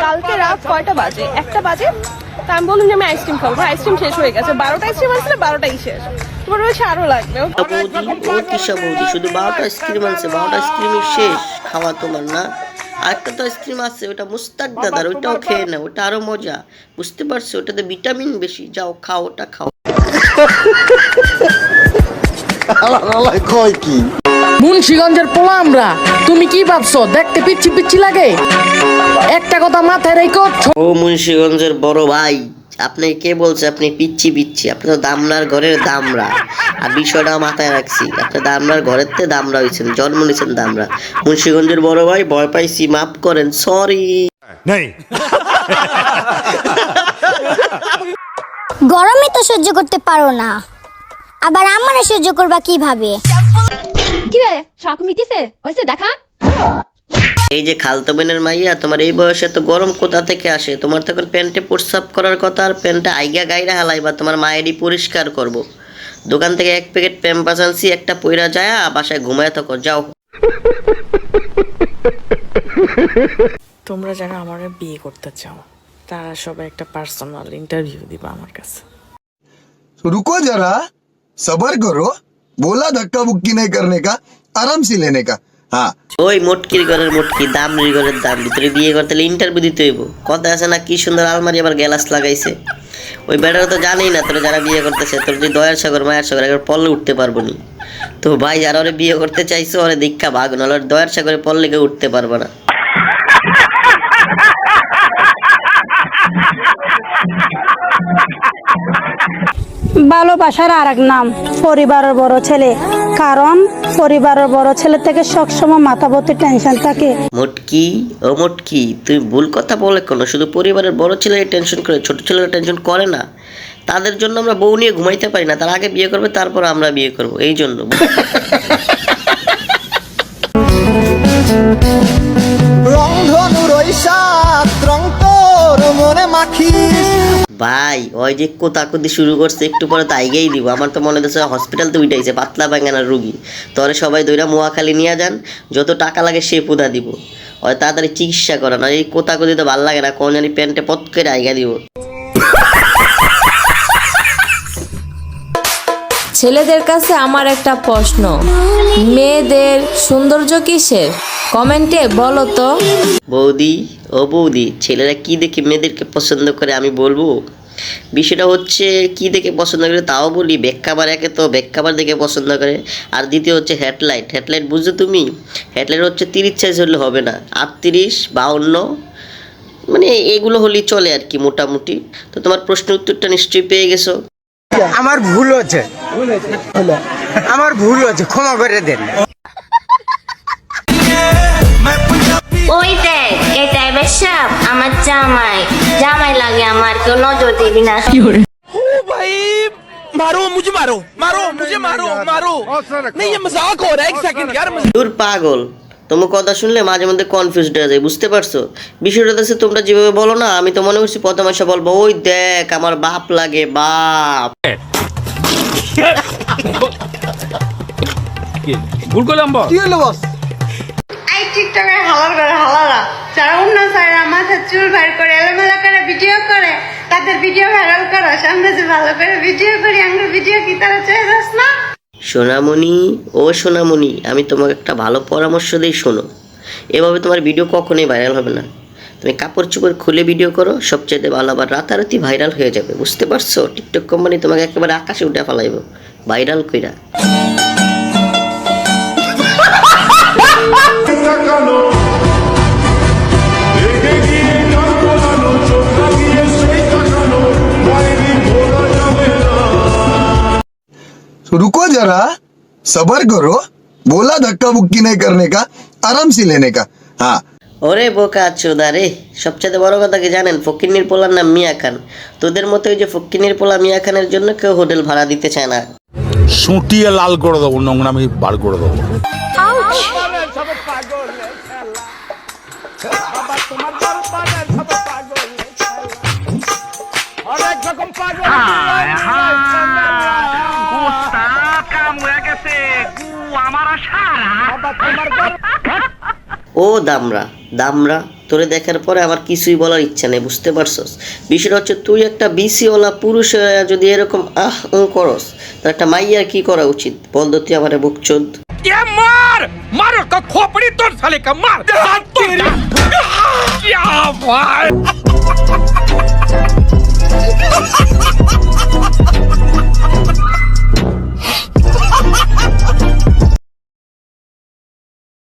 কালকে রাত কয়টা বাজে, 1টা বাজে। তা আমি বললাম যে আমি আইসক্রিম খাবো, আইসক্রিম শেষ হয়ে গেছে। 12টা আইসক্রিম আসলে 12টাই শেষ। তোমার বলছে আরো লাগবে। বৌদি শুধু 12টা আইসক্রিম আনছে, 12টা আইসক্রিমই শেষ খাওয়া তোমার না। আরেকটা তো আইসক্রিম আছে, ওটা মুস্তাক দাদার, ওইটাও খেয়ে না, ওটা আরো মজা। বুঝতে পারছো, ওটাতে ভিটামিন বেশি। যাও খাও, ওটা খাও। কয় কি মুন্সিগঞ্জের পোলা আমরা, তুমি কি ভাবছো দেখতে পিচ্ছি পিচ্ছি লাগে? একটা কথা মাথায় রেখো। ও মুন্সিগঞ্জের বড় ভাই, আপনি কে বলছে আপনি পিচ্ছি পিচ্ছি? আপনি তো দামনার ঘরের দামরা। আর বিষয়টা মাথায় রাখছি, আপনি দামনার ঘরের তে দামরা হয়েছেন, জন্ম নিয়েছেন দামরা। মুন্সিগঞ্জের বড় ভাই, ভয় পাইছি, মাফ করেন, সরি। গরমে তো সহ্য করতে পারো না, আবার আমারে সহ্য করবা কিভাবে? কি রে শখ মিটিছে হইছে দেখা? এই যে খালতো বোনের মাইয়া, তোমার এই বয়সে তো গরম কোথা থেকে আসে? তোমার তখন প্যান্টে প্রস্রাব করার কথা, আর প্যান্টটা আইগা গাইরা হালাইবা, তোমার মায়েরই পরিষ্কার করব। দোকান থেকে 1 প্যাকেট প্যাম্পাস আনছি, একটা পয়রা যায় বাসায় ঘুমায় থাকো, যাও। তোমরা যারা আমার বিয়ে করতে চাও তারা সবাই একটা পার্সোনাল ইন্টারভিউ দিবা আমার কাছে। रुको जरा सबर करो बोला धक्का बुक्की नहीं करने का आराम से लेने का हाँ ওই মোটকির ঘরের মোটকি, দামরির ঘরের দাম, ভিতরে বিয়ে করতে হলে ইন্টারভিউ দিতে হইব। কথা আছে না, কি সুন্দর আলমারি আবার গ্যালাস লাগাইছে। ওই বেটারা তো জানেই না তোরা যারা বিয়ে করতেছে, তোর যদি দয়ার সাগর মায়ের সাগর একবার পল্লে উঠতে পারবো নি। তো ভাই যারা ওরে বিয়ে করতে চাইছো, ওরে দীক্ষা ভাগ, নাহলে ওর দয়ার সাগরে পল্লে কেউ উঠতে পারবো না। ভালোবাসার আর এক নাম পরিবারের বড় ছেলে, কারণ পরিবারের বড় ছেলে থেকে সবসময় মাথা ভর্তি টেনশন থাকে। মোটকি, ও মোটকি, তুই ভুল কথা বলে কোনো, শুধু পরিবারের বড় ছেলেরা টেনশন করে, ছোট ছেলেরা টেনশন করে না। তাদের জন্য আমরা বউ নিয়ে ঘুমাইতে পারি না, তার আগে বিয়ে করবে, তারপর আমরা বিয়ে করব, এই জন্য। ভাই ওই যে কোতাকুতি শুরু করছে, একটু পরে তো আইগেই দিব। আমার তো মনে হচ্ছে হসপিটাল তো উঠাইছে, পাতলা পায়খানার রুগী। তোরে সবাই দইরা মোয়াখালী নিয়ে যান, যত টাকা লাগে সে পুদা দিব। ওই তাড়াতাড়ি চিকিৎসা করা, না এই কোতাকুতি তো ভাল লাগে না, কোন জানি প্যান্টে পত করে আইগা দিব। ছেলেদের কাছে আমার একটা প্রশ্ন, মেয়েদের সৌন্দর্য কিসের? কমেন্টে বলো তো। বৌদি, ও বৌদি, ছেলেরা কি দেখে মেয়েদেরকে পছন্দ করে আমি বলবো? বিষয়টা হচ্ছে কি দেখে পছন্দ করে তাও বলি। ব্যাখ্যাবার, একে তো ব্যাখ্যাবার দেখে পছন্দ করে, আর দ্বিতীয় হচ্ছে হেডলাইট। হেডলাইট বুঝছো তুমি? হেডলাইট হচ্ছে 30 সাইজ হলে হবে না, 38, 52, মানে এগুলো হলেই চলে আর কি মোটামুটি। তো তোমার প্রশ্নের উত্তরটা নিশ্চয়ই পেয়ে গেছো। আমার ভুল হচ্ছে, আমার ভুল হচ্ছে, ক্ষমা করে দেন। ওই দেখ এটাই বেশাব আমার জামাই, জামাই লাগে আমার, কেউ নজর দিবি না। দূর পাগল, তোমার কথা শুনলে মাঝে মধ্যে কনফিউজড হয়ে যায়, বুঝতে পারছো? বিষয়টা হচ্ছে তোমরা যেভাবে বলো না, আমি তো মনে করছি প্রথম এসে বলবো ওই দেখ আমার বাপ লাগে, বাপ। ভুল করলাম বস, কি হলো বস? এই টিকটকের হালাল করে হালালা যারা অন্য সাইরা মাথার চুল বের করে এলোমেলো করে ভিডিও করে, তাদের ভিডিও ভাইরাল করো। সামনে যে ভালো করে ভিডিও করি, আঙ্গুর ভিডিও কি তারা চেয়ে যাস না? সোনামণি, ও সোনামণি, আমি তোমাকে একটা ভালো পরামর্শ দিই, শোনো। এভাবে তোমার ভিডিও কখনোই ভাইরাল হবে না। তুমি কাপড় চোপড় খুলে ভিডিও করো, সবচেয়ে ভালো, আবার রাতারাতি ভাইরাল হয়ে যাবে, বুঝতে পারছো? টিকটক কোম্পানি তোমাকে একেবারে আকাশে উঠে ফেলাইব ভাইরাল কইরা। रुको जरा सबर करो बोला धक्का बुक्की नहीं करने का आराम से लेने का हाँ ওরে বোকা চোদা রে, সবচেয়ে বড় কথা কি জানেন? ফকিন্নির পোলার নাম মিয়া খান। তোদের মতো ওই যে ফকিন্নির পোলা মিয়া খানের জন্য কেউ হোটেল ভাড়া দিতে চায় না। সুটিয়ে লাল করে দেবো, নোংরা আমি বার করে দেবো। ও দামরা, দামরা, তোরে দেখার পরে আমার কিছুই বলার ইচ্ছা নেই, বুঝতে পারছস? বিষয়টা হচ্ছে তুই একটা বিসিওয়ালা পুরুষ হয়ে যদি এরকম করস, তার একটা মাইয়ার কি করা উচিত বল তো তুই আমারে বুকচোদ। मार उसका खोपड़ी तोड़ साले का मार हाथ तोड़ क्या भाई